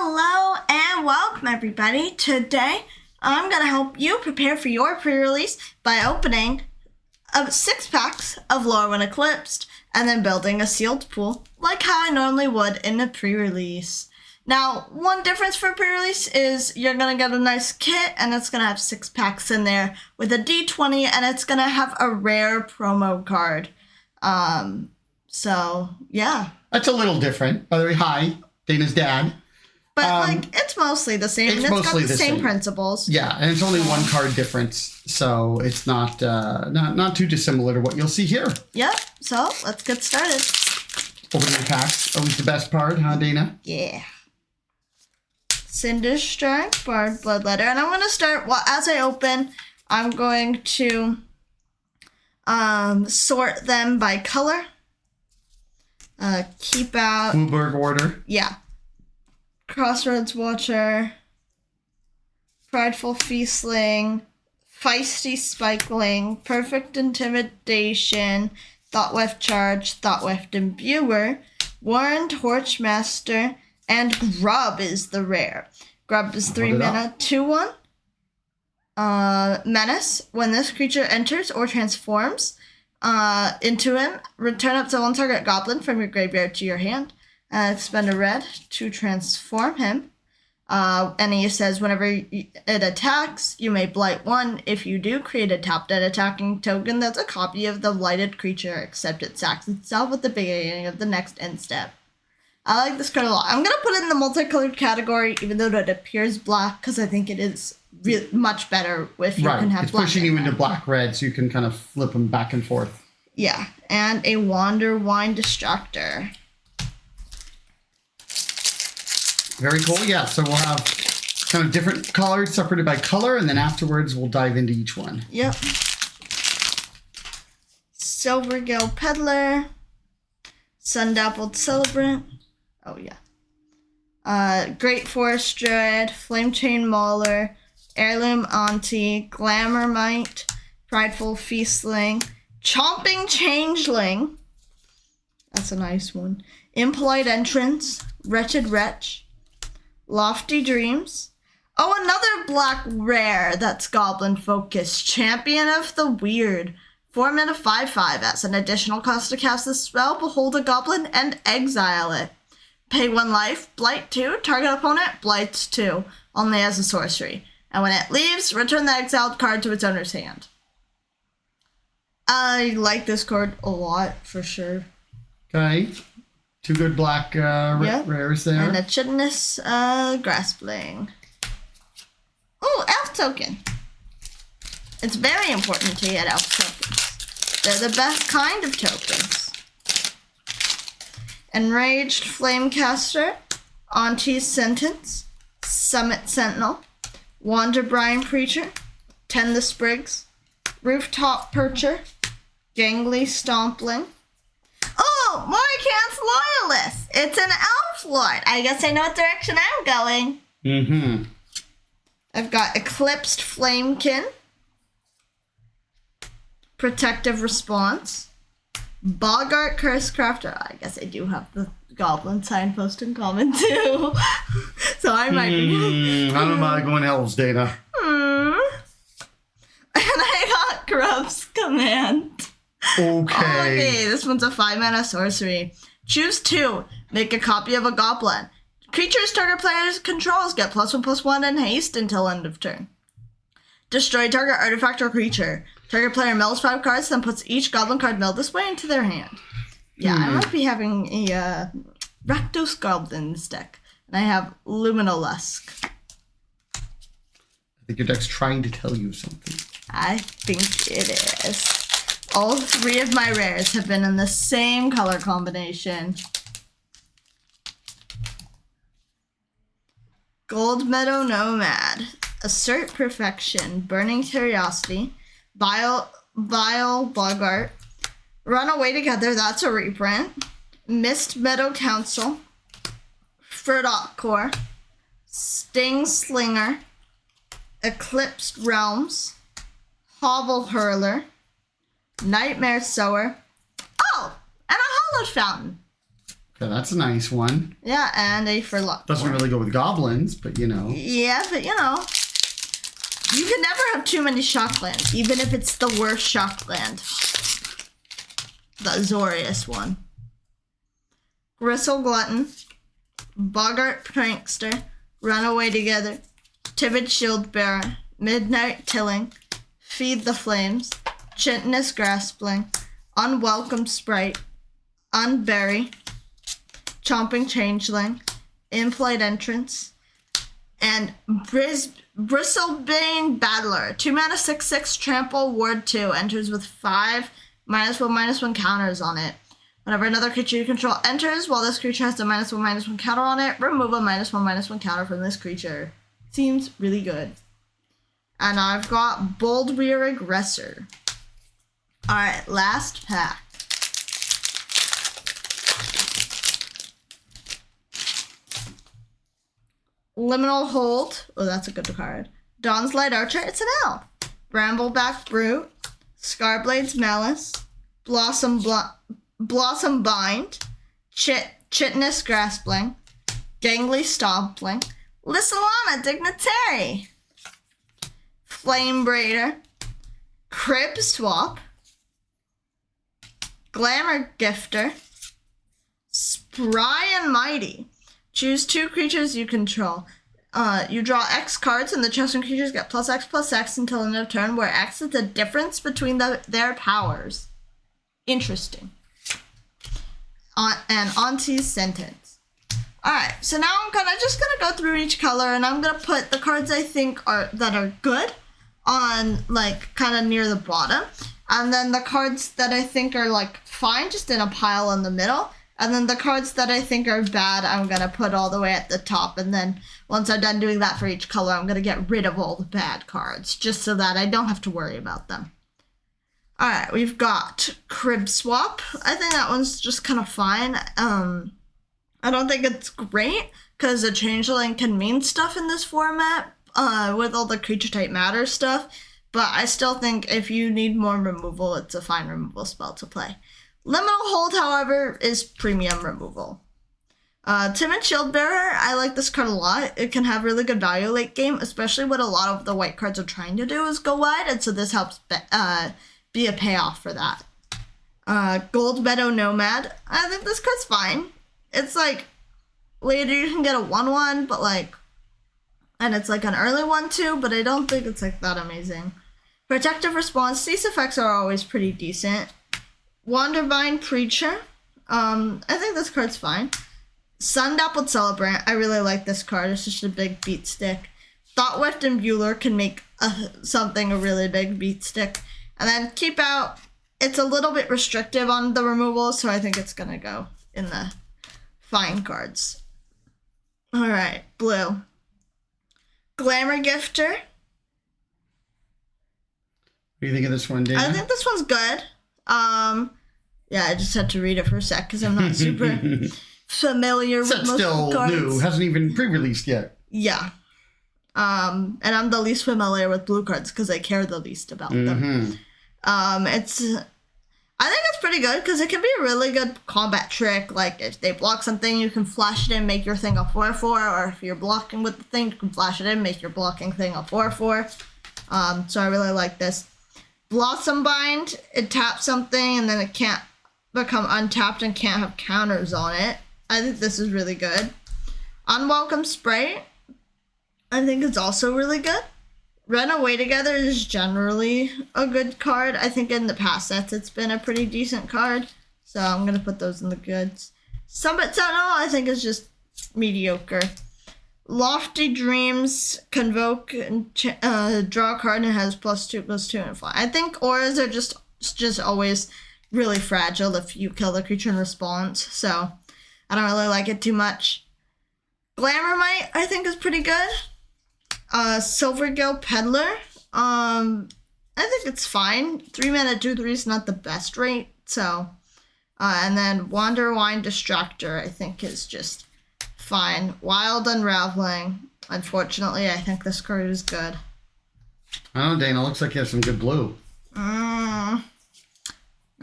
Hello and welcome everybody. Today I'm going to help you prepare for your pre-release by opening 6 packs of Lorwyn Eclipsed and then building a sealed pool like how I normally would in a pre-release. Now, one difference for pre-release is you're going to get a nice kit and it's going to have 6 packs in there with a D20 and it's going to have a rare promo card. So, yeah. That's a little different. By the way, hi, Dana's dad. But, it's mostly the same. It's got the same principles. Yeah, and it's only 1 card difference, so it's not too dissimilar to what you'll see here. Yep, so let's get started. Opening the packs, always the best part, huh, Dana? Yeah. Cinder Strike, Bard Bloodletter. And I'm going to start, as I open, I'm going to sort them by color. Keep out... Blueberg order. Yeah. Crossroads Watcher, Prideful Feastling, Feisty Spikeling, Perfect Intimidation, Thoughtweft Charge, Thoughtweft Imbuer, Warren Torchmaster, and Grub is the rare. Grub is 3 mana, 2/1. Menace. When this creature enters or transforms into him, return up to 1 target goblin from your graveyard to your hand. Spend a red to transform him. And he says whenever it attacks, you may blight 1. If you do, create a tapped-dead attacking token that's a copy of the blighted creature, except it sacks itself at the beginning of the next end step. I like this card a lot. I'm going to put it in the multicolored category, even though it appears black, because I think it is much better if you can have black. It's pushing you into black-red, so you can kind of flip them back and forth. Yeah, and a Wander Wine Distractor. Very cool. Yeah, so we'll have kind of different colors separated by color, and then afterwards we'll dive into each one. Yep. Silvergill Peddler. Sundappled Celebrant. Oh, yeah. Great Forest Dread. Flame Chain Mauler. Heirloom Auntie. Glamourmite. Prideful Feastling. Chomping Changeling. That's a nice one. Impolite Entrance. Wretched Wretch. Lofty Dreams. Oh, another black rare that's goblin focused. Champion of the Weird. 4 mana 5/5. As an additional cost to cast this spell, behold a goblin and exile it. Pay 1 life, blight 2, target opponent, blights 2, only as a sorcery. And when it leaves, return the exiled card to its owner's hand. I like this card a lot, for sure. Okay. 2 good black rares there. And a Chitinous Graspling. Oh, Elf Token. It's very important to get Elf Tokens. They're the best kind of tokens. Enraged Flamecaster. Auntie's Sentence. Summit Sentinel. Wander Brine Preacher. Tend the Sprigs. Rooftop Percher. Gangly Stompling. Oh, Morikant's Loyalist. It's an Elf Lord. I guess I know what direction I'm going. Mm-hmm. I've got Eclipsed Flamekin. Protective Response. Boggart Cursecrafter. I guess I do have the Goblin Signpost in common too. So I might be... I don't mind going elves, Dana. And I got Grub's Command. Okay, this one's a 5 mana sorcery. Choose 2. Make a copy of a goblin. Creatures target players controls get +1/+1 and haste until end of turn. Destroy target artifact or creature. Target player mills 5 cards, then puts each goblin card milled this way into their hand. Yeah, I might be having a Rakdos Goblins deck. And I have Luminolusk. I think your deck's trying to tell you something. I think it is. All 3 of my rares have been in the same color combination. Gold Meadow Nomad. Assert Perfection. Burning Curiosity. Vile Boggart. Run Away Together. That's a reprint. Mist Meadow Council. Furdock Core. Sting Slinger. Eclipsed Realms. Hovel Hurler. Nightmare Sower. Oh, and a Hallowed Fountain. Yeah, that's a nice one. Yeah, and a for luck. Doesn't really go with goblins, but you know. Yeah, but you know. You can never have too many shock lands, even if it's the worst shock land. The Azorius one. Gristle Glutton. Boggart Prankster. Runaway Together. Timid Shieldbearer. Midnight Tilling. Feed the Flames. Chitinous Graspling. Unwelcome Sprite. Unbury. Chomping Changeling, Impolite Entrance, and Bristlebane Battler. 2 mana 6/6 trample ward 2 enters with 5 -1/-1 counters on it. Whenever another creature you control enters, while this creature has a -1/-1 counter on it, remove a -1/-1 counter from this creature. Seems really good. And I've got Bold Rear Aggressor. Alright, last pack. Liminal Hold. Oh, that's a good card. Dawn's Light Archer. It's an L. Brambleback Brute. Scarblade's Malice. Blossom Bind. Chitinous Graspling. Gangly Stompling. Lissalana Dignitary. Flame Braider. Crib Swap. Glamour Gifter. Spry and Mighty. Choose 2 creatures you control. You draw X cards, and the chosen creatures get +X/+X until end of turn, where X is the difference between their powers. Interesting. And Auntie's Sentence. Alright, so now I'm just gonna go through each color, and I'm gonna put the cards I think that are good on, like, kind of near the bottom. And then the cards that I think are, like, fine, just in a pile in the middle. And then the cards that I think are bad, I'm going to put all the way at the top. And then once I'm done doing that for each color, I'm going to get rid of all the bad cards, just so that I don't have to worry about them. All right, we've got Crib Swap. I think that one's just kind of fine. I don't think it's great, because a Changeling can mean stuff in this format with all the creature type matter stuff. But I still think if you need more removal, it's a fine removal spell to play. Liminal Hold, however, is premium removal. Timid Shieldbearer, I like this card a lot. It can have really good value late game, especially what a lot of the white cards are trying to do is go wide, and so this helps be a payoff for that. Gold Meadow Nomad, I think this card's fine. It's like, later you can get a 1/1, but like, and it's like an early one too, but I don't think it's like that amazing. Protective Response, these effects are always pretty decent. Wandavine Preacher. I think this card's fine. Sundappled Celebrant. I really like this card. It's just a big beat stick. Thoughtweft Imbuer can make something a really big beat stick. And then Keep Out. It's a little bit restrictive on the removal, so I think it's going to go in the fine cards. All right, blue. Glamour Gifter. What do you think of this one, Dana? I think this one's good. Yeah, I just had to read it for a sec because I'm not super familiar with most still of the cards. new, hasn't even pre-released yet. Yeah. And I'm the least familiar with blue cards because I care the least about them. I think it's pretty good because it can be a really good combat trick. Like, if they block something, you can flash it in, make your thing a 4/4, or if you're blocking with the thing, you can flash it in, make your blocking thing a 4/4. So I really like this. Blossom Bind, it taps something and then it can't become untapped and can't have counters on it. I think this is really good. Unwelcome Sprite, I think it's also really good. Runaway Together is generally a good card. I think in the past sets it's been a pretty decent card. So I'm going to put those in the goods. Summit Tunnel, I think is just mediocre. Lofty Dreams, Convoke, and draw a card, and it has +2/+2 and fly. I think auras are just always really fragile if you kill the creature in response, so I don't really like it too much. Glamourmite, I think, is pretty good. Silvergill Peddler, I think it's fine. 3 mana 2/3 is not the best rate, so. And then Wanderwine Distractor, I think, is just fine. Wild Unraveling. Unfortunately, I think this card is good. I don't know, Dana. Looks like you have some good blue. No,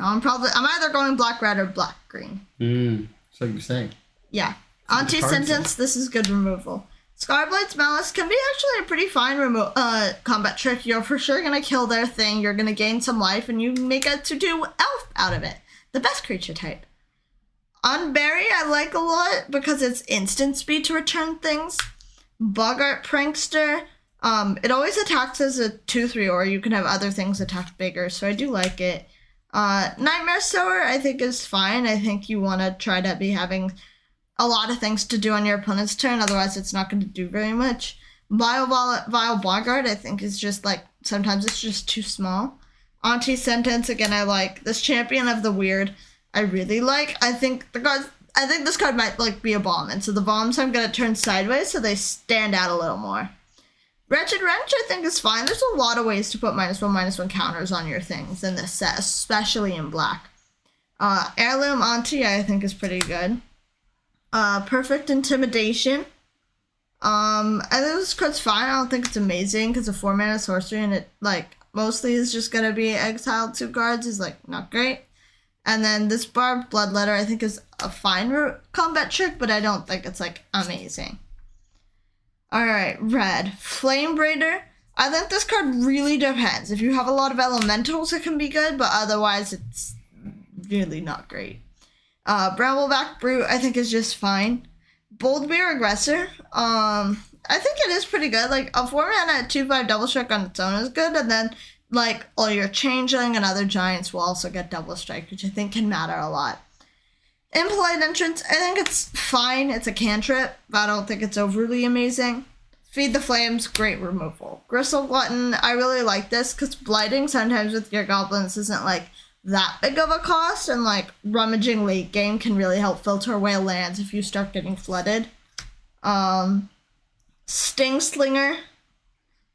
I'm either going black red or black green. So So you say. Yeah. Anti-sentence, this is good removal. Scarblade's Malice can be actually a pretty fine combat trick. You're for sure going to kill their thing, you're going to gain some life, and you make a 2/2 elf out of it. The best creature type. Unbury I like a lot because it's instant speed to return things. Boggart Prankster, it always attacks as a 2/3, or you can have other things attack bigger, so I do like it. Nightmare Sower I think is fine. I think you want to try to be having a lot of things to do on your opponent's turn, otherwise it's not going to do very much. Vile Boggart I think is just like, sometimes it's just too small. Anti-Sentence, again, I like. This Champion of the Weird, I really like. I think this card might like be a bomb, and so the bombs I'm going to turn sideways so they stand out a little more. Wretched Wrench I think is fine. There's a lot of ways to put -1/-1 counters on your things in this set, especially in black. Heirloom Auntie I think is pretty good. Perfect Intimidation. I think this card's fine. I don't think it's amazing because it's a 4-mana sorcery and it like mostly is just gonna be exiled 2 cards is like not great. And then this Barbed Bloodletter I think is a fine combat trick, but I don't think it's like amazing. Alright, red. Flame Braider. I think this card really depends. If you have a lot of elementals it can be good, but otherwise it's really not great. Brambleback Brute I think is just fine. Boldbeer Aggressor, I think it is pretty good. Like a 4-mana 2/5 double strike on its own is good, and then like all your Changeling and other giants will also get double strike, which I think can matter a lot. Impolite Entrance, I think it's fine. It's a cantrip, but I don't think it's overly amazing. Feed the Flames, great removal. Gristle Glutton, I really like this because blighting sometimes with your goblins isn't like that big of a cost, and like rummaging late game can really help filter away lands if you start getting flooded. Sting Slinger,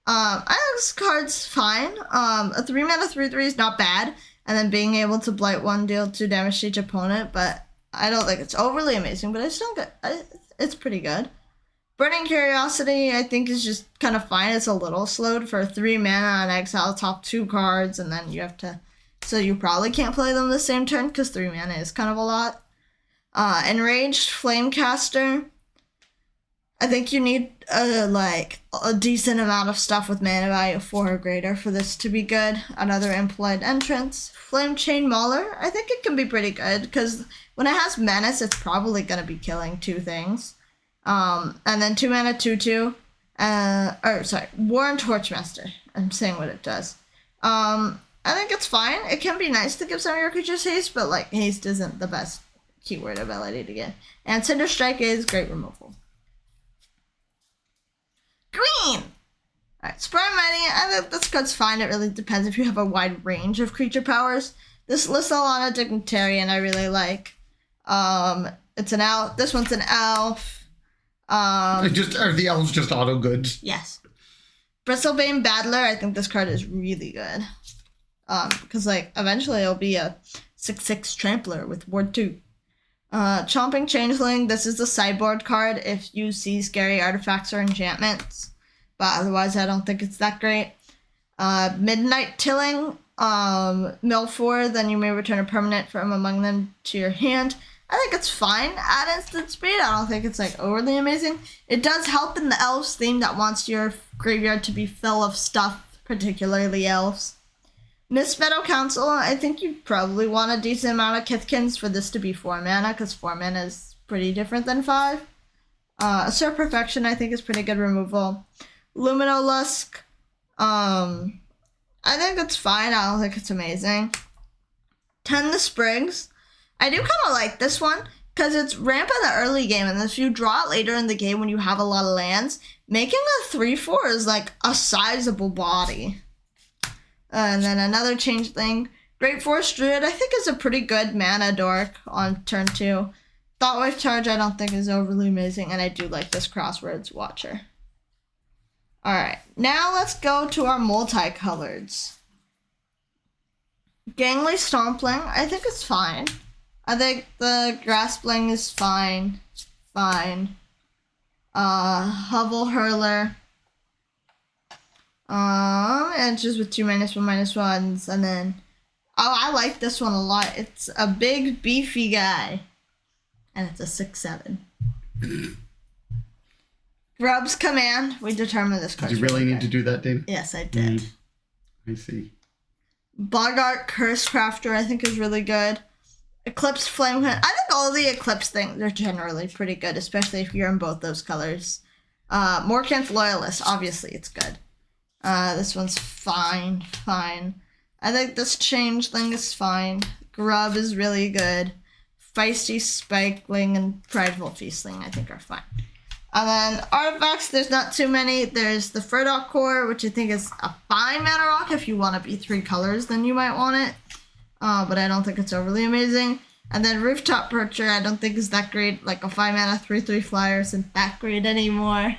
I think this card's fine. A 3-mana 3/3 is not bad, and then being able to blight 1, deal 2 damage to each opponent, but I don't think it's overly amazing, but it's pretty good. Burning Curiosity I think is just kind of fine. It's a little slowed for 3 mana on exile top 2 cards, and then you have to, so you probably can't play them the same turn because 3 mana is kind of a lot. Enraged Flamecaster, I think you need a decent amount of stuff with mana value 4 or greater for this to be good. Another Impolite Entrance. Flame Chain Mauler, I think it can be pretty good because when it has Menace, it's probably going to be killing 2 things. And then 2 mana 2/2. War and Torchmaster. I'm saying what it does. I think it's fine. It can be nice to give some of your creatures haste, but like haste isn't the best keyword ability to get. And Cinder Strike is great removal. Green! Alright, Spry Mighty, I think this card's fine. It really depends if you have a wide range of creature powers. This Lissalana Dignitarian I really like. It's an elf. This one's an elf. Are the elves just auto goods? Yes. Bristlebane Battler, I think this card is really good. Because like eventually it'll be a 6/6 Trampler with Ward 2. Chomping Changeling, this is the sideboard card if you see scary artifacts or enchantments. But otherwise I don't think it's that great. Midnight Tilling, mill 4, then you may return a permanent from among them to your hand. I think it's fine at instant speed. I don't think it's like overly amazing. It does help in the elves theme that wants your graveyard to be full of stuff, particularly elves. Miss Meadow Council, I think you probably want a decent amount of Kithkins for this to be 4 mana, because 4 mana is pretty different than 5. Assert Perfection, I think, is pretty good removal. Luminolusk, I think it's fine. I don't think it's amazing. Tend the Sprigs, I do kind of like this one, because it's ramp in the early game, and if you draw it later in the game when you have a lot of lands, making a 3/4 is like a sizable body. And then another Changeling. Great Forest Druid, I think is a pretty good mana dork on turn 2. Thoughtwave Charge I don't think is overly amazing, and I do like this Crosswords Watcher. Alright, now let's go to our multicoloreds. Gangly Stompling, I think it's fine. I think the Graspling is fine. Hovel Hurler. And just with 2 -1/-1s, and then I like this one a lot. It's a big beefy guy. and it's a 6/7. Grub's Command. We determined this card. Did you really need to do that, Dana? Yes, I did. I see. Bogart Curse Crafter, I think, is really good. Eclipsed Flame Hunt. I think all the Eclipse things are generally pretty good, especially if you're in both those colors. Morkanth Loyalist, obviously it's good. This one's fine. I think this Changeling is fine. Grub is really good. Feisty Spikeling and Prideful Feastling, I think, are fine. And then artifacts, there's not too many. There's the Furdock Core, which I think is a fine mana rock. If you want to be 3 colors, then you might want it. But I don't think it's overly amazing. And then Rooftop Percher, I don't think is that great. Like a 5 mana 3/3 flyer isn't that great anymore.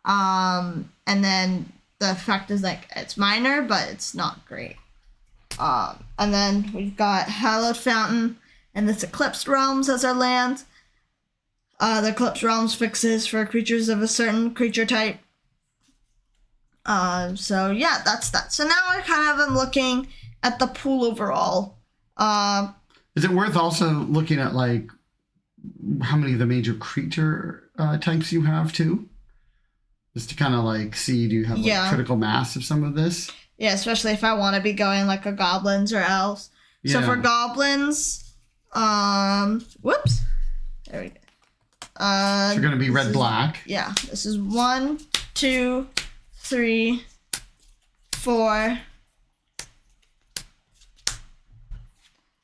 And then the effect is like, it's minor, but it's not great. And then we've got Hallowed Fountain and this Eclipsed Realms as our land. The Eclipsed Realms fixes for creatures of a certain creature type. So yeah, that's that. So now I kind of am looking at the pool overall. Is it worth also looking at like how many of the major creature types you have too? Just to kind of like see, do you have like critical mass of some of this? Yeah, especially if I want to be going like a goblins or elves. Yeah. So for goblins, whoops, there we go. So you're gonna be red-black. Yeah, this is 1, 2, 3, 4.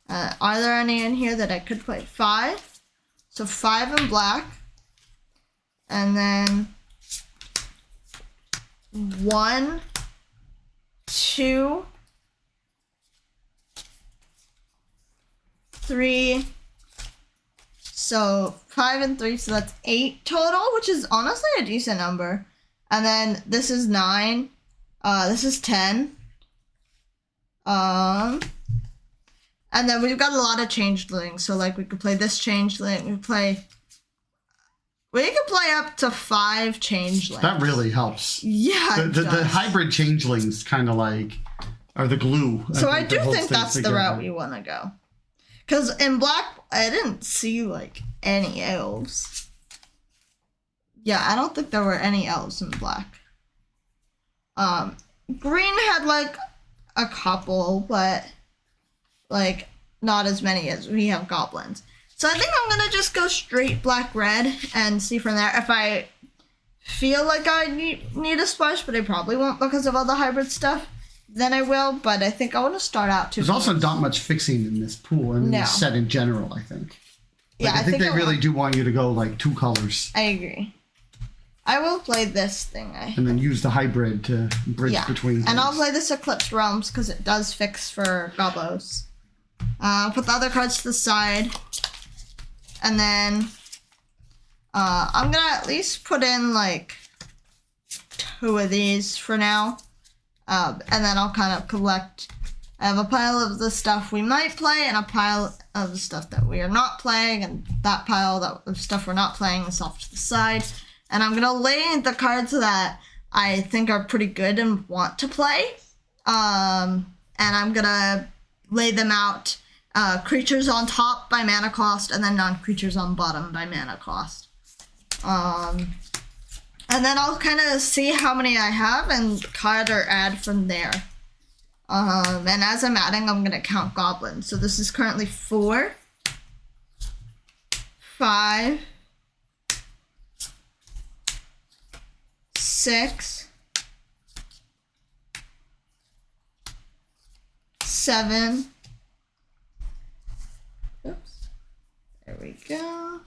Are there any in here that I could play? 5. So 5 in black. And then 1, 2, 3. So 5 and 3, so that's 8 total, which is honestly a decent number. And then this is 9. This is 10. And then we've got a lot of changelings. So like we could play this changeling. We could play up to 5 changelings. That really helps. Yeah. The hybrid changelings kind of like are the glue. So I do think that's the route we want to go. Because in black, I didn't see, like, any elves. Yeah, I don't think there were any elves in black. Green had, like, a couple, but, like, not as many as we have goblins. So I think I'm going to just go straight black-red and see from there. If I feel like I need a splash, but I probably won't because of all the hybrid stuff, then I will, but I think I want to start out too. There's also not much fixing in this pool and this set in general, I think. Like, I think they really do want you to go like 2 colors. I agree. I will play this thing. And then use the hybrid to bridge between things. And I'll play this Eclipsed Realms because it does fix for gobos. Put the other cards to the side. And then I'm going to at least put in like 2 of these for now. And then I'll kind of collect. I have a pile of the stuff we might play and a pile of the stuff that we are not playing. And that pile of stuff we're not playing is off to the side. And I'm going to lay the cards that I think are pretty good and want to play. And I'm going to lay them out. Creatures on top by mana cost and then non-creatures on bottom by mana cost. And then I'll kind of see how many I have and cut or add from there. And as I'm adding, I'm going to count goblins. So this is currently 4, 5, 6, 7. Oops. There we go.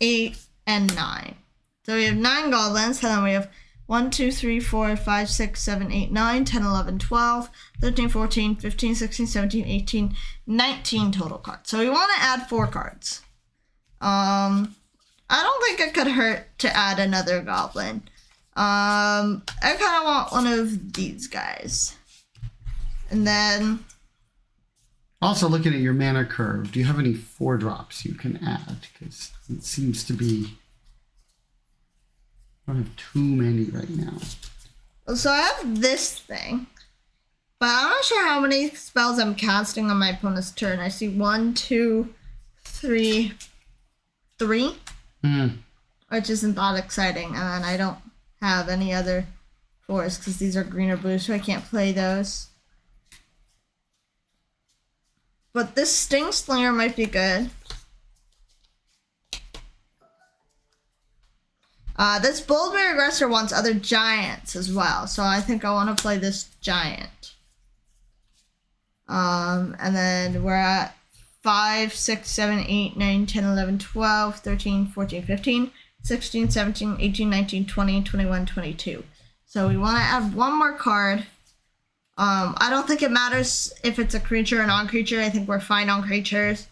8 and 9. So we have 9 goblins, and then we have 1, 2, 3, 4, 5, 6, 7, 8, 9, 10, 11, 12, 13, 14, 15, 16, 17, 18, 19 total cards. So we want to add 4 cards. I don't think it could hurt to add another goblin. I kind of want one of these guys. And then... Also, looking at your mana curve, do you have any 4-drops you can add? Because it seems to be... I don't have too many right now. So I have this thing. But I'm not sure how many spells I'm casting on my opponent's turn. I see 1, 2, 3, which isn't that exciting. And then I don't have any other 4s because these are green or blue, so I can't play those. But this Sting Slinger might be good. This Boldbear Aggressor wants other giants as well, so I think I want to play this giant. And then we're at 5, 6, 7, 8, 9, 10, 11, 12, 13, 14, 15, 16, 17, 18, 19, 20, 21, 22. So we want to add one more card. I don't think it matters if it's a creature or non-creature. I think we're fine on creatures.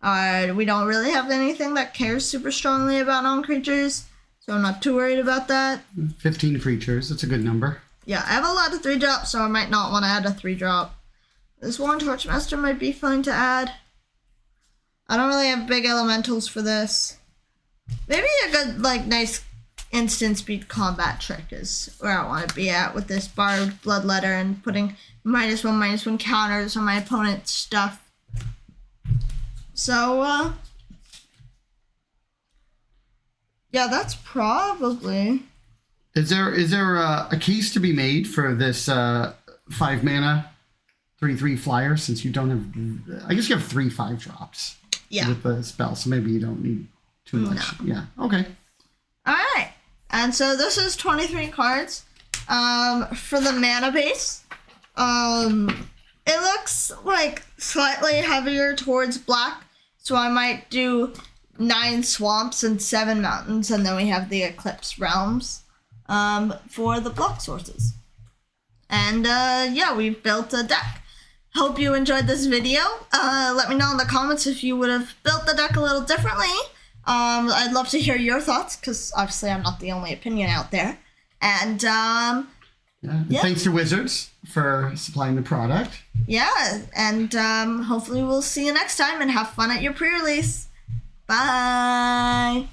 We don't really have anything that cares super strongly about non-creatures, so I'm not too worried about that. 15 creatures. That's a good number. Yeah, I have a lot of 3-drops, so I might not want to add a 3-drop. This Worn Torchmaster might be fun to add. I don't really have big elementals for this. Maybe a good, nice instant speed combat trick is where I want to be at with this Borrowed Bloodletter and putting -1/-1 counters on my opponent's stuff. So, yeah, that's probably... Is there a case to be made for this 5-mana 3/3 flyer, since you don't have... I guess you have 3 5-drops with the spell, so maybe you don't need too much. No. Yeah, okay. All right. And so this is 23 cards. For the mana base, it looks like slightly heavier towards black, so I might do 9 swamps and 7 mountains, and then we have the Eclipsed Realms for the block sources. And yeah, we've built a deck. Hope you enjoyed this video. Let me know in the comments if you would have built the deck a little differently. I'd love to hear your thoughts, because obviously I'm not the only opinion out there. And thanks to Wizards for supplying the product. Yeah, and hopefully we'll see you next time and have fun at your pre-release. Bye!